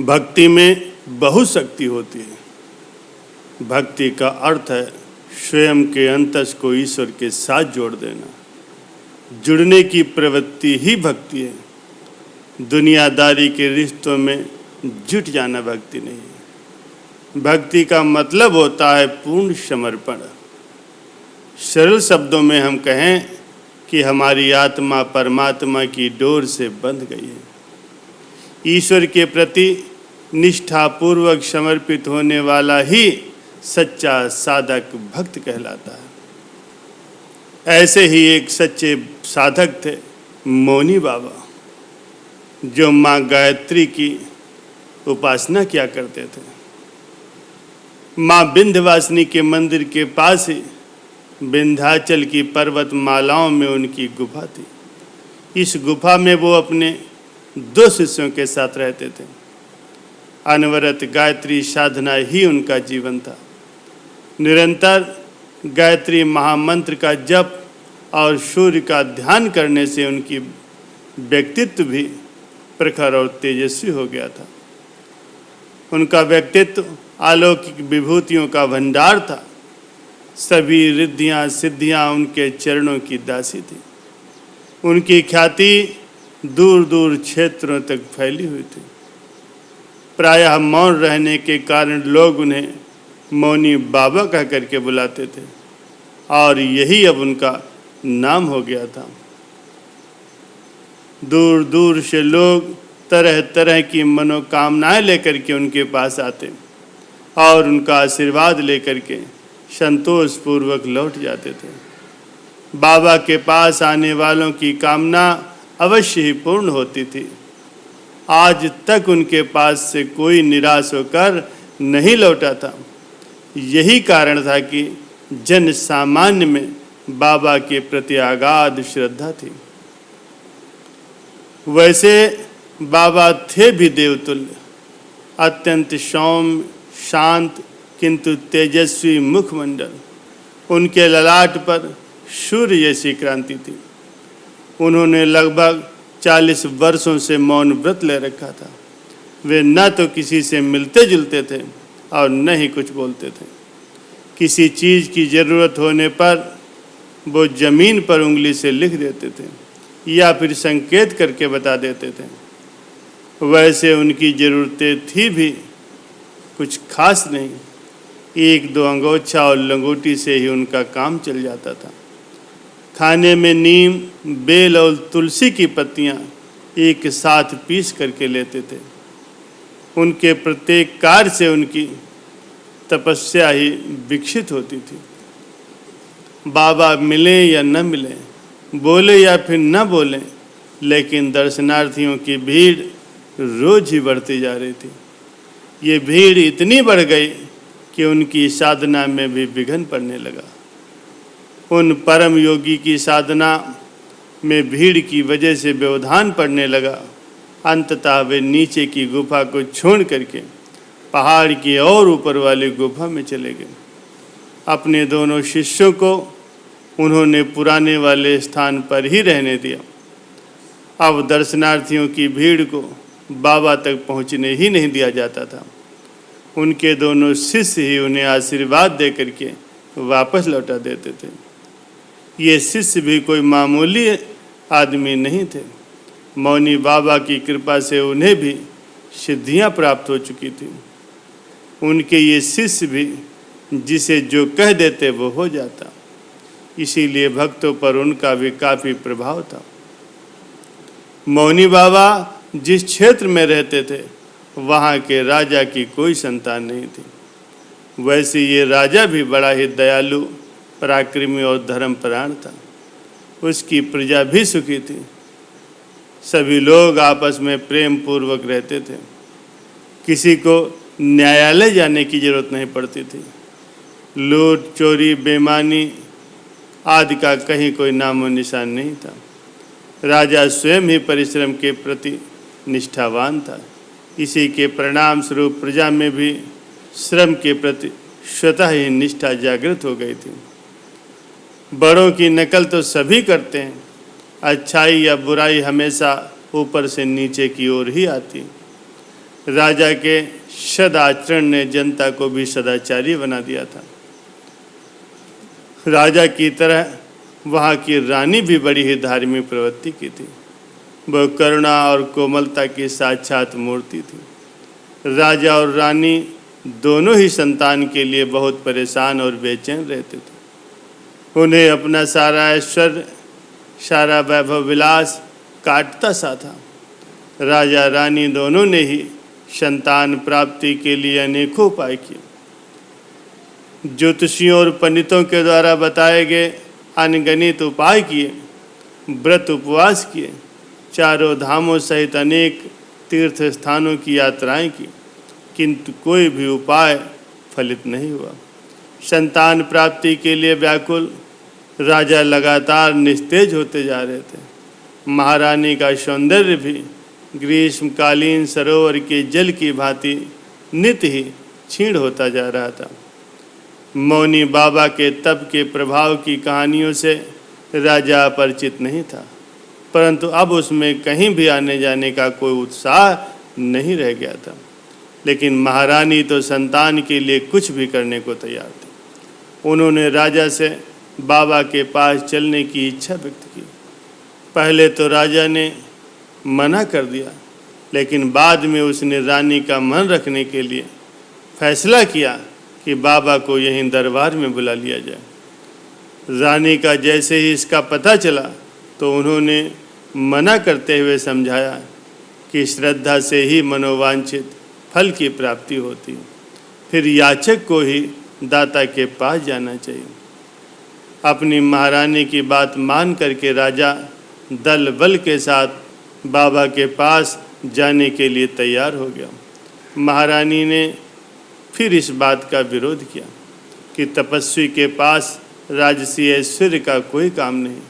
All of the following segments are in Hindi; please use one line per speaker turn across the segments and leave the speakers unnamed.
भक्ति में बहुत शक्ति होती है। भक्ति का अर्थ है स्वयं के अंतस को ईश्वर के साथ जोड़ देना। जुड़ने की प्रवृत्ति ही भक्ति है। दुनियादारी के रिश्तों में जुट जाना भक्ति नहीं है। भक्ति का मतलब होता है पूर्ण समर्पण। सरल शब्दों में हम कहें कि हमारी आत्मा परमात्मा की डोर से बंध गई है। ईश्वर के प्रति निष्ठापूर्वक समर्पित होने वाला ही सच्चा साधक भक्त कहलाता है। ऐसे ही एक सच्चे साधक थे मौनी बाबा, जो माँ गायत्री की उपासना किया करते थे। माँ विंध्यवासिनी के मंदिर के पास ही विंध्याचल की पर्वत मालाओं में उनकी गुफा थी। इस गुफा में वो अपने 2 शिष्यों के साथ रहते थे। अनवरत गायत्री साधना ही उनका जीवन था। निरंतर गायत्री महामंत्र का जप और सूर्य का ध्यान करने से उनकी व्यक्तित्व भी प्रखर और तेजस्वी हो गया था। उनका व्यक्तित्व अलौकिक विभूतियों का भंडार था। सभी रिद्धियाँ सिद्धियाँ उनके चरणों की दासी थी। उनकी ख्याति दूर दूर क्षेत्रों तक फैली हुई थी। प्रायः मौन रहने के कारण लोग उन्हें मौनी बाबा कह करके बुलाते थे और यही अब उनका नाम हो गया था। दूर दूर से लोग तरह तरह की मनोकामनाएं लेकर के उनके पास आते और उनका आशीर्वाद लेकर के संतोषपूर्वक लौट जाते थे। बाबा के पास आने वालों की कामना अवश्य ही पूर्ण होती थी। आज तक उनके पास से कोई निराश होकर नहीं लौटा था। यही कारण था कि जन सामान्य में बाबा के प्रति अगाध श्रद्धा थी। वैसे बाबा थे भी देवतुल्य, अत्यंत सौम्य शांत किंतु तेजस्वी मुखमंडल। उनके ललाट पर सूर्य जैसी क्रांति थी। उन्होंने लगभग 40 वर्षों से मौन व्रत ले रखा था। वे न तो किसी से मिलते जुलते थे और न ही कुछ बोलते थे। किसी चीज़ की ज़रूरत होने पर वो ज़मीन पर उंगली से लिख देते थे या फिर संकेत करके बता देते थे। वैसे उनकी ज़रूरतें थी भी कुछ खास नहीं। 1-2 अंगोछा और लंगोटी से ही उनका काम चल जाता था। खाने में नीम, बेल और तुलसी की पत्तियां एक साथ पीस करके लेते थे। उनके प्रत्येक कार्य से उनकी तपस्या ही विकसित होती थी। बाबा मिले या न मिले, बोले या फिर न बोले, लेकिन दर्शनार्थियों की भीड़ रोज ही बढ़ती जा रही थी। ये भीड़ इतनी बढ़ गई कि उनकी साधना में भी विघ्न पड़ने लगा। उन परम योगी की साधना में भीड़ की वजह से व्यवधान पड़ने लगा। अंततः वे नीचे की गुफा को छोड़ करके पहाड़ की और ऊपर वाली गुफा में चले गए। अपने दोनों शिष्यों को उन्होंने पुराने वाले स्थान पर ही रहने दिया। अब दर्शनार्थियों की भीड़ को बाबा तक पहुंचने ही नहीं दिया जाता था। उनके दोनों शिष्य ही उन्हें आशीर्वाद दे करके वापस लौटा देते थे। ये शिष्य भी कोई मामूली आदमी नहीं थे। मौनी बाबा की कृपा से उन्हें भी सिद्धियां प्राप्त हो चुकी थी। उनके ये शिष्य भी जिसे जो कह देते वो हो जाता। इसीलिए भक्तों पर उनका भी काफ़ी प्रभाव था। मौनी बाबा जिस क्षेत्र में रहते थे वहाँ के राजा की कोई संतान नहीं थी। वैसे ये राजा भी बड़ा ही दयालु, पराक्रमी और धर्मपरायण था। उसकी प्रजा भी सुखी थी। सभी लोग आपस में प्रेम पूर्वक रहते थे। किसी को न्यायालय जाने की जरूरत नहीं पड़ती थी। लूट, चोरी, बेईमानी आदि का कहीं कोई नामो निशान नहीं था। राजा स्वयं ही परिश्रम के प्रति निष्ठावान था। इसी के परिणाम स्वरूप प्रजा में भी श्रम के प्रति स्वतः ही निष्ठा जागृत हो गई थी। बड़ों की नकल तो सभी करते हैं। अच्छाई या बुराई हमेशा ऊपर से नीचे की ओर ही आती। राजा के सदाचरण ने जनता को भी सदाचारी बना दिया था। राजा की तरह वहाँ की रानी भी बड़ी ही धार्मिक प्रवृत्ति की थी। वह करुणा और कोमलता की साक्षात मूर्ति थी। राजा और रानी दोनों ही संतान के लिए बहुत परेशान और बेचैन रहते थे। उन्हें अपना सारा ऐश्वर्य, सारा वैभव विलास काटता सा था। राजा रानी दोनों ने ही संतान प्राप्ति के लिए अनेकों उपाय किए। ज्योतिषियों और पंडितों के द्वारा बताए गए अनगिनत उपाय किए, व्रत उपवास किए, चारों धामों सहित अनेक तीर्थ स्थानों की यात्राएं की, किंतु कोई भी उपाय फलित नहीं हुआ। संतान प्राप्ति के लिए व्याकुल राजा लगातार निस्तेज होते जा रहे थे। महारानी का सौंदर्य भी ग्रीष्मकालीन सरोवर के जल की भांति नित्य ही क्षीण होता जा रहा था। मौनी बाबा के तप के प्रभाव की कहानियों से राजा अपरिचित नहीं था, परंतु अब उसमें कहीं भी आने जाने का कोई उत्साह नहीं रह गया था। लेकिन महारानी तो संतान के लिए कुछ भी करने को तैयार थी। उन्होंने राजा से बाबा के पास चलने की इच्छा व्यक्त की। पहले तो राजा ने मना कर दिया, लेकिन बाद में उसने रानी का मन रखने के लिए फैसला किया कि बाबा को यहीं दरबार में बुला लिया जाए। रानी का जैसे ही इसका पता चला तो उन्होंने मना करते हुए समझाया कि श्रद्धा से ही मनोवांछित फल की प्राप्ति होती है, फिर याचक को ही दाता के पास जाना चाहिए। अपनी महारानी की बात मान करके राजा दल बल के साथ बाबा के पास जाने के लिए तैयार हो गया। महारानी ने फिर इस बात का विरोध किया कि तपस्वी के पास राजसी ऐश्वर्य का कोई काम नहीं,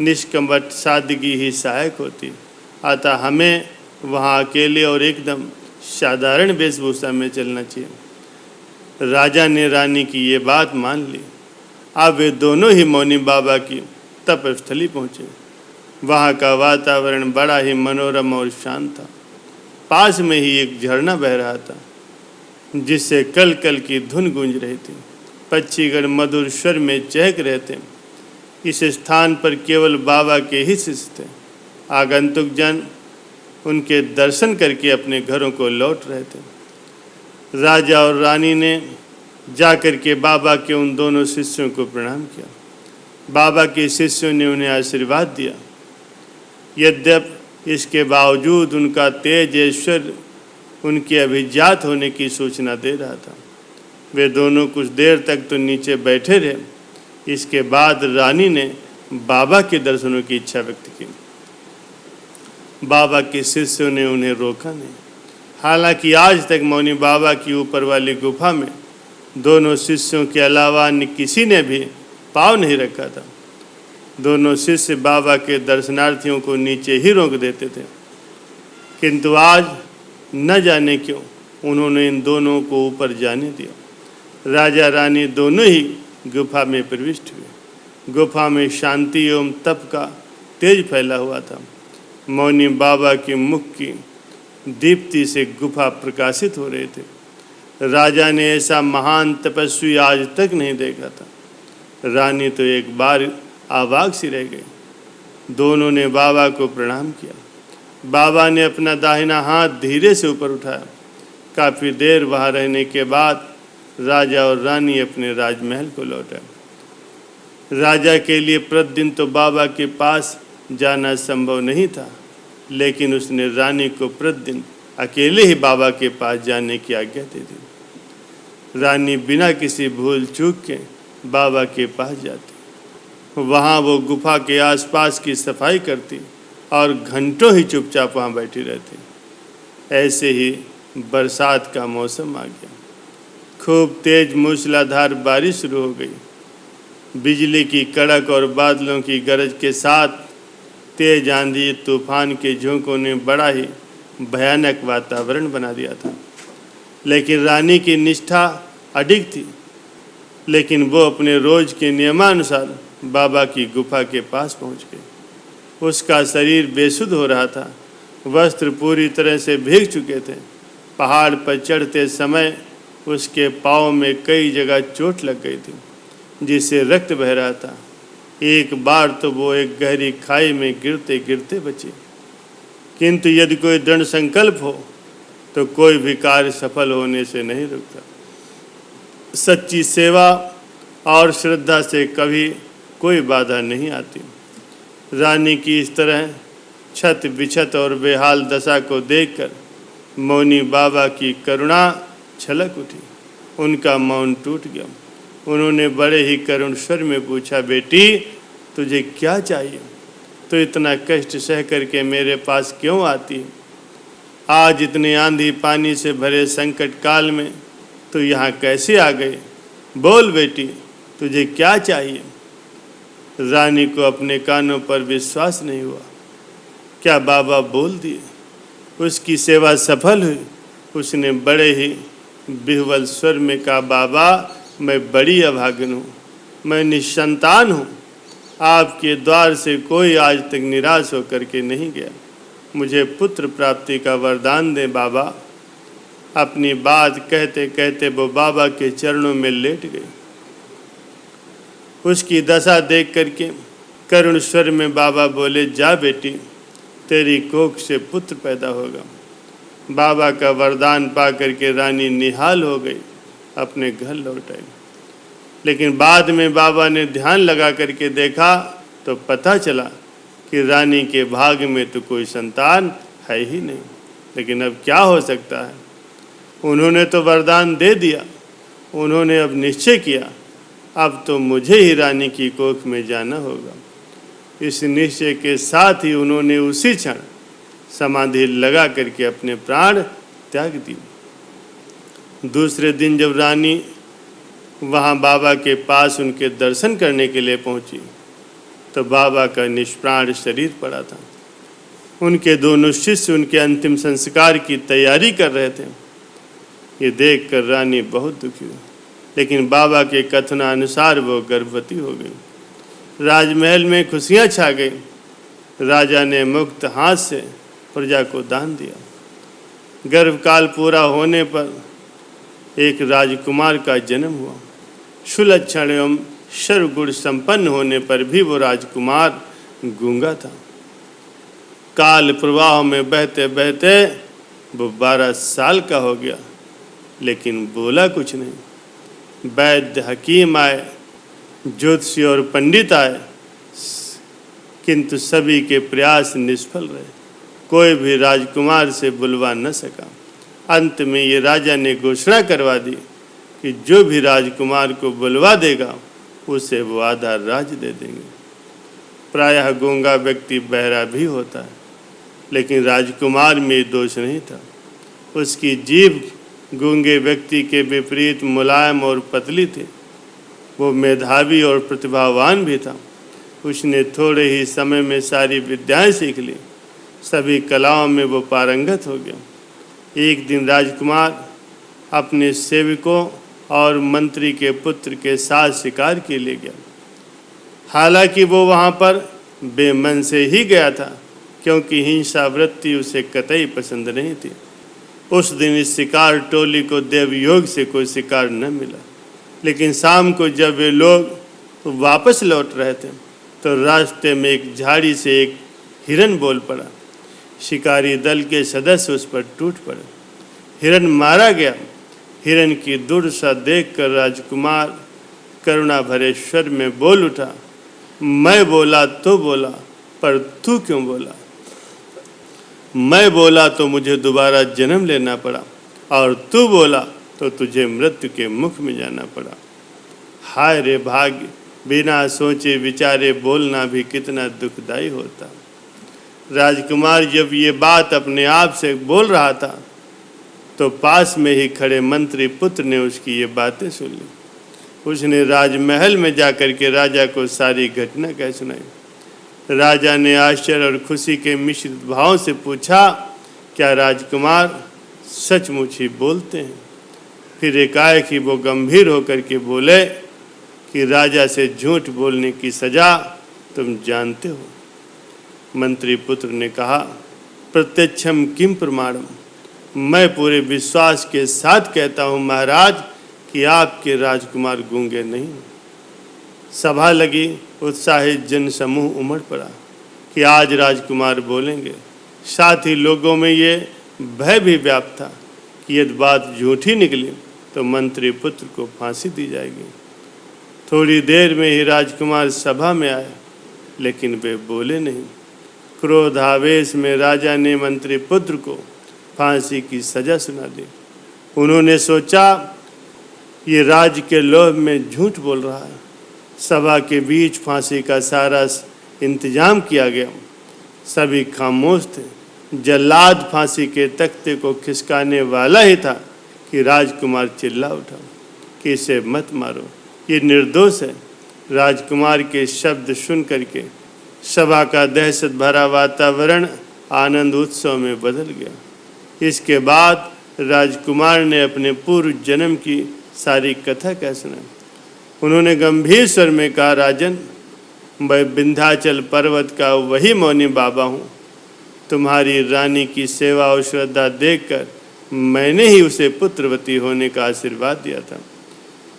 निष्कपट सादगी ही सहायक होती, अतः हमें वहाँ अकेले और एकदम साधारण वेशभूषा में चलना चाहिए। राजा ने रानी की ये बात मान ली। अब वे दोनों ही मौनी बाबा की तपस्थली पहुँचे। वहाँ का वातावरण बड़ा ही मनोरम और शांत था। पास में ही एक झरना बह रहा था, जिससे कल कल की धुन गूंज रही थी। पक्षीगण मधुर स्वर में चहक रहे थे। इस स्थान पर केवल बाबा के ही शिष्य थे। आगंतुक जन उनके दर्शन करके अपने घरों को लौट रहे थे। राजा और रानी ने जाकर के बाबा के उन दोनों शिष्यों को प्रणाम किया। बाबा के शिष्यों ने उन्हें आशीर्वाद दिया। यद्यपि इसके बावजूद उनका तेज ऐश्वर्य उनके अभिजात होने की सूचना दे रहा था। वे दोनों कुछ देर तक तो नीचे बैठे रहे। इसके बाद रानी ने बाबा के दर्शनों की इच्छा व्यक्त की। बाबा के शिष्यों ने उन्हें रोका नहीं। हालांकि आज तक मौनी बाबा की ऊपर वाली गुफा में दोनों शिष्यों के अलावा अन्य किसी ने भी पाँव नहीं रखा था। दोनों शिष्य बाबा के दर्शनार्थियों को नीचे ही रोक देते थे, किंतु आज न जाने क्यों उन्होंने इन दोनों को ऊपर जाने दिया। राजा रानी दोनों ही गुफा में प्रविष्ट हुए। गुफा में शांति एवं तप का तेज फैला हुआ था। मौनी बाबा के मुख की दीप्ति से गुफा प्रकाशित हो रहे थे। राजा ने ऐसा महान तपस्वी आज तक नहीं देखा था। रानी तो एक बार आवाक सी रह गई। दोनों ने बाबा को प्रणाम किया। बाबा ने अपना दाहिना हाथ धीरे से ऊपर उठाया। काफ़ी देर वहाँ रहने के बाद राजा और रानी अपने राजमहल को लौटे। राजा के लिए प्रतिदिन तो बाबा के पास जाना संभव नहीं था, लेकिन उसने रानी को प्रतिदिन अकेले ही बाबा के पास जाने की आज्ञा दे दी। रानी बिना किसी भूल चूक के बाबा के पास जाती। वहाँ वो गुफा के आसपास की सफाई करती और घंटों ही चुपचाप वहाँ बैठी रहती। ऐसे ही बरसात का मौसम आ गया। खूब तेज मूसलाधार बारिश शुरू हो गई। बिजली की कड़क और बादलों की गरज के साथ तेज आंधी तूफान के झोंकों ने बड़ा ही भयानक वातावरण बना दिया था। लेकिन रानी की निष्ठा अडिग थी। लेकिन वो अपने रोज के नियमानुसार बाबा की गुफा के पास पहुंच गई। उसका शरीर बेसुध हो रहा था। वस्त्र पूरी तरह से भीग चुके थे। पहाड़ पर चढ़ते समय उसके पाँव में कई जगह चोट लग गई थी, जिससे रक्त बह रहा था। एक बार तो वो एक गहरी खाई में गिरते गिरते बचे। किंतु यदि कोई दृढ़ संकल्प हो तो कोई भी कार्य सफल होने से नहीं रुकता। सच्ची सेवा और श्रद्धा से कभी कोई बाधा नहीं आती। रानी की इस तरह छत बिछत और बेहाल दशा को देखकर मौनी बाबा की करुणा छलक उठी। उनका मौन टूट गया। उन्होंने बड़े ही करुण स्वर में पूछा, बेटी तुझे क्या चाहिए? तो इतना कष्ट सह करके मेरे पास क्यों आती है? आज इतने आंधी पानी से भरे संकट काल में तो यहाँ कैसे आ गए? बोल बेटी, तुझे क्या चाहिए? रानी को अपने कानों पर विश्वास नहीं हुआ। क्या बाबा बोल दिए? उसकी सेवा सफल हुई। उसने बड़े ही विह्वल स्वर में कहा, बाबा मैं बड़ी अभागन हूँ, मैं निसंतान हूँ। आपके द्वार से कोई आज तक निराश होकर के नहीं गया। मुझे पुत्र प्राप्ति का वरदान दें बाबा। अपनी बात कहते कहते वो बाबा के चरणों में लेट गई। उसकी दशा देख करके करुण स्वर में बाबा बोले, जा बेटी, तेरी कोख से पुत्र पैदा होगा। बाबा का वरदान पा करके रानी निहाल हो गई, अपने घर लौट आई। लेकिन बाद में बाबा ने ध्यान लगा करके देखा तो पता चला कि रानी के भाग में तो कोई संतान है ही नहीं। लेकिन अब क्या हो सकता है? उन्होंने तो वरदान दे दिया, उन्होंने अब निश्चय किया, अब तो मुझे ही रानी की कोख में जाना होगा। इस निश्चय के साथ ही उन्होंने उसी क्षण समाधि लगा करके अपने प्राण त्याग दिए। दूसरे दिन जब रानी वहाँ बाबा के पास उनके दर्शन करने के लिए पहुँची तो बाबा का निष्प्राण शरीर पड़ा था। उनके दोनों शिष्य उनके अंतिम संस्कार की तैयारी कर रहे थे। ये देखकर रानी बहुत दुखी हुई, लेकिन बाबा के कथनानुसार वो गर्भवती हो गई। राजमहल में खुशियाँ छा गई। राजा ने मुक्त हाथ से प्रजा को दान दिया। गर्भकाल पूरा होने पर एक राजकुमार का जन्म हुआ। सुलक्षण एवं सर्वगुण संपन्न होने पर भी वो राजकुमार गूंगा था। काल प्रवाह में बहते बहते वो 12 साल का हो गया, लेकिन बोला कुछ नहीं। वैद्य हकीम आए, ज्योतिषी और पंडित आए, किंतु सभी के प्रयास निष्फल रहे। कोई भी राजकुमार से बुलवा न सका। अंत में ये राजा ने घोषणा करवा दी कि जो भी राजकुमार को बुलवा देगा उसे वो आधा राज दे देंगे। प्रायः गूंगा व्यक्ति बहरा भी होता है, लेकिन राजकुमार में दोष नहीं था। उसकी जीभ गूंगे व्यक्ति के विपरीत मुलायम और पतली थी। वो मेधावी और प्रतिभावान भी था। उसने थोड़े ही समय में सारी विद्याएं सीख ली। सभी कलाओं में वो पारंगत हो गया। एक दिन राजकुमार अपने सेवकों और मंत्री के पुत्र के साथ शिकार के लिए गया। हालांकि वो वहाँ पर बेमन से ही गया था, क्योंकि हिंसा वृत्ति उसे कतई पसंद नहीं थी। उस दिन इस शिकार टोली को देवयोग से कोई शिकार न मिला। लेकिन शाम को जब वे लोग वापस लौट रहे थे तो रास्ते में एक झाड़ी से एक हिरन बोल पड़ा। शिकारी दल के सदस्य उस पर टूट पड़े। हिरन मारा गया। हिरन की दुर्दशा देखकर राजकुमार करुणा भरे स्वर में बोल उठा, मैं बोला तो बोला, पर तू क्यों बोला? मैं बोला तो मुझे दोबारा जन्म लेना पड़ा, और तू बोला तो तुझे मृत्यु के मुख में जाना पड़ा। हाय रे भाग्य, बिना सोचे विचारे बोलना भी कितना दुखदाई होता। राजकुमार जब ये बात अपने आप से बोल रहा था तो पास में ही खड़े मंत्री पुत्र ने उसकी ये बातें सुन ली। उसने राजमहल में जाकर के राजा को सारी घटना कह सुनाई। राजा ने आश्चर्य और खुशी के मिश्रित भाव से पूछा, क्या राजकुमार सचमुच ही बोलते हैं? फिर एकाएक ही वो गंभीर होकर के बोले कि राजा से झूठ बोलने की सजा तुम जानते हो। मंत्री पुत्र ने कहा, प्रत्यक्षम किम प्रमाणम, मैं पूरे विश्वास के साथ कहता हूँ महाराज कि आपके राजकुमार गूंगे नहीं। सभा लगी, उत्साहित जन समूह उमड़ पड़ा कि आज राजकुमार बोलेंगे। साथ ही लोगों में ये भय भी व्याप्त था कि यदि बात झूठी निकली तो मंत्री पुत्र को फांसी दी जाएगी। थोड़ी देर में ही राजकुमार सभा में आए, लेकिन वे बोले नहीं। क्रोधावेश में राजा ने मंत्री पुत्र को फांसी की सजा सुना दी। उन्होंने सोचा ये राज्य के लोभ में झूठ बोल रहा है। सभा के बीच फांसी का सारा इंतजाम किया गया। सभी खामोश थे। जल्लाद फांसी के तख्ते को खिसकाने वाला ही था कि राजकुमार चिल्ला उठा कि इसे मत मारो, ये निर्दोष है। राजकुमार के शब्द सुन करके सभा का दहशत भरा वातावरण आनंद उत्सव में बदल गया। इसके बाद राजकुमार ने अपने पूर्व जन्म की सारी कथा कह सुनाई। उन्होंने गंभीर स्वर में कहा, राजन, मैं विंध्याचल पर्वत का वही मौनी बाबा हूँ। तुम्हारी रानी की सेवा और श्रद्धा देखकर मैंने ही उसे पुत्रवती होने का आशीर्वाद दिया था।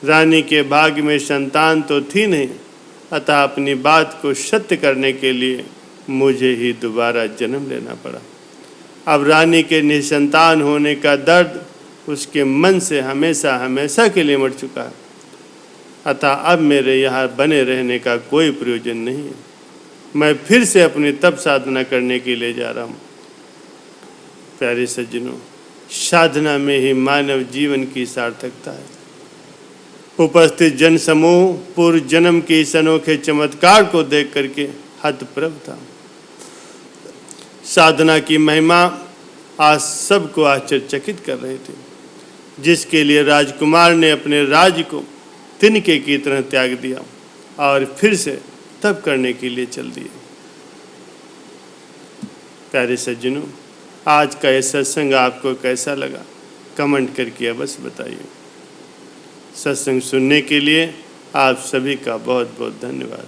रानी के भाग्य में संतान तो थी नहीं, अतः अपनी बात को सत्य करने के लिए मुझे ही दोबारा जन्म लेना पड़ा। अब रानी के निसंतान होने का दर्द उसके मन से हमेशा हमेशा के लिए मर चुका है। अतः अब मेरे यहाँ बने रहने का कोई प्रयोजन नहीं है। मैं फिर से अपनी तप साधना करने के लिए जा रहा हूँ। प्यारे सज्जनों, साधना में ही मानव जीवन की सार्थकता है। उपस्थित जन समूह पूर्व जन्म के इस अनोखे चमत्कार को देख करके हतप्रभ था। साधना की महिमा आज सबको आश्चर्यचकित कर रहे थे, जिसके लिए राजकुमार ने अपने राज्य को तिनके की तरह त्याग दिया और फिर से तप करने के लिए चल दिए। प्यारे सज्जनों, आज का यह सत्संग आपको कैसा लगा कमेंट करके अवश्य बताइए। सत्संग सुनने के लिए आप सभी का बहुत बहुत धन्यवाद।